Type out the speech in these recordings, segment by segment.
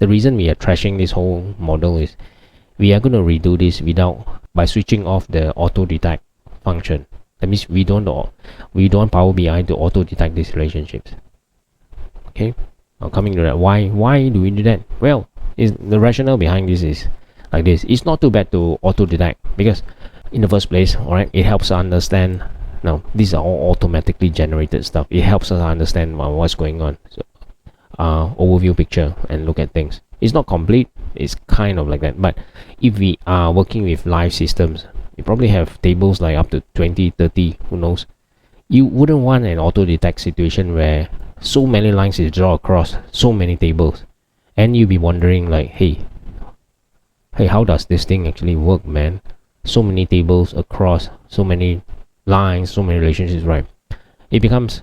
The reason we are trashing this whole model is we are going to redo this by switching off the auto detect function. That means we don't want Power BI to auto detect these relationships. Okay, now coming to that, why do we do that? Well, the rationale behind this is like this. It's not too bad to auto detect, because in the first place, all right, it helps us understand. Now these are all automatically generated stuff. It helps us understand what's going on. So overview picture and look at things. It's not complete, it's kind of like that. But if we are working with live systems, you probably have tables like up to 20, 30, who knows. You wouldn't want an auto detect situation where so many lines is drawn across so many tables, and you'll be wondering like, hey, how does this thing actually work, man? So many tables across, so many lines, so many relationships, right? It becomes,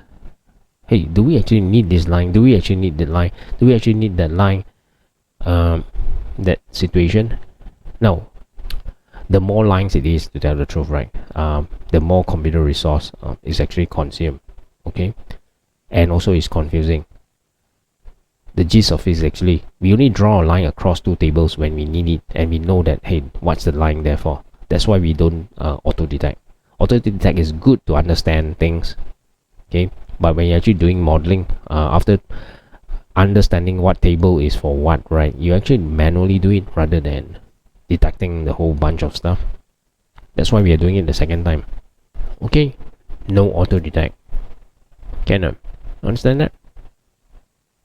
hey, do we actually need this line? Do we actually need that line? Do we actually need that line? That situation? No. The more lines it is, to tell the truth, right, the more computer resource is actually consumed. Okay, and also it's confusing. The gist of it is actually we only draw a line across two tables when we need it, and we know that, hey, what's the line there for? That's why we don't auto detect. Auto detect is good to understand things, okay, but when you're actually doing modeling, after understanding what table is for what, right, you actually manually do it rather than detecting the whole bunch of stuff. That's why we are doing it the second time. Okay, no auto detect. Can you understand that?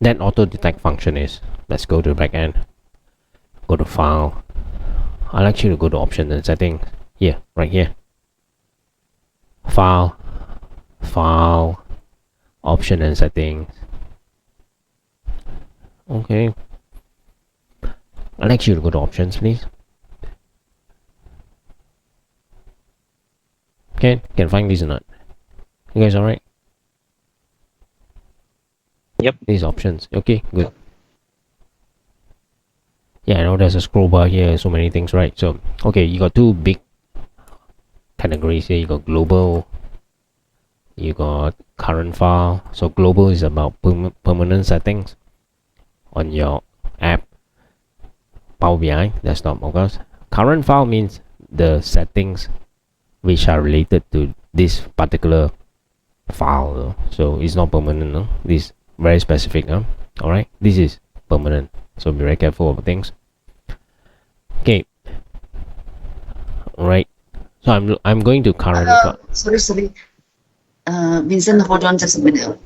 That auto detect function is, let's go to the back end, go to file. I'd like you to go to options and settings here, right here. File, option and settings. Okay, I'd like you to go to options, please. Can find this or not? You guys alright? Yep, these options. Okay, good. Yeah, I know there's a scroll bar here, so many things, right? So, okay, you got two big categories here. You got global, you got current file. So global is about permanent settings on your app, Power BI desktop, of course. Current file means the settings which are related to this particular file. So it's not permanent. No? This is very specific. All right, this is permanent. So be very careful of things. Okay. All right. So I'm going to current file. Sorry. Vincent, hold on just a minute.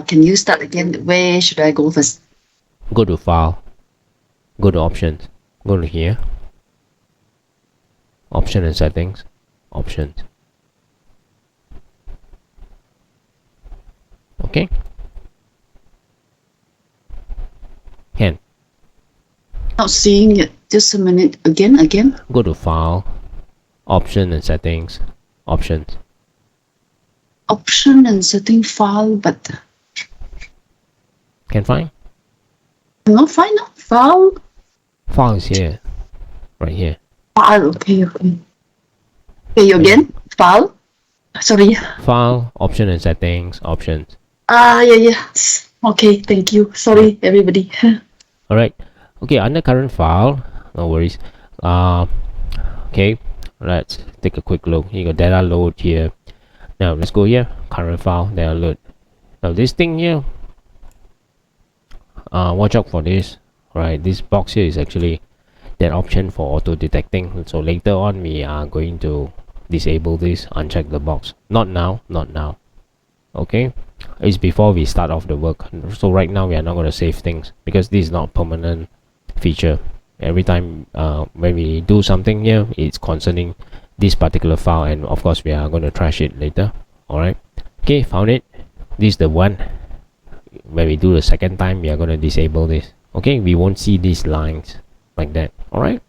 Can you start again? Where should I go first? Go to file. Go to options. Go to here. Option and settings. Options. Okay. Can. Not seeing it. Just a minute. Again. Go to file. Option and settings. Options. Option and setting file, but Can find? not find no file. File is here. Right here. File. Okay. Okay, again. File. Sorry. File. Option and settings. Options. Yeah. Okay. Thank you. Sorry, everybody. All right. Okay. Under current file. No worries. Okay. Let's take a quick look. You got data load here. Now let's go here. Current file. Data load. Now this thing here. Watch out for this. Right. This box here is actually that option for auto detecting. So later on we are going to disable this, uncheck the box. Not now. Okay, it's before we start off the work. So right now we are not going to save things because this is not permanent feature. Every time when we do something here, it's concerning this particular file, and of course we are going to trash it later. All right. Okay, found it. This is the one. When we do the second time, we are going to disable this. Okay, we won't see these lines like that. All right.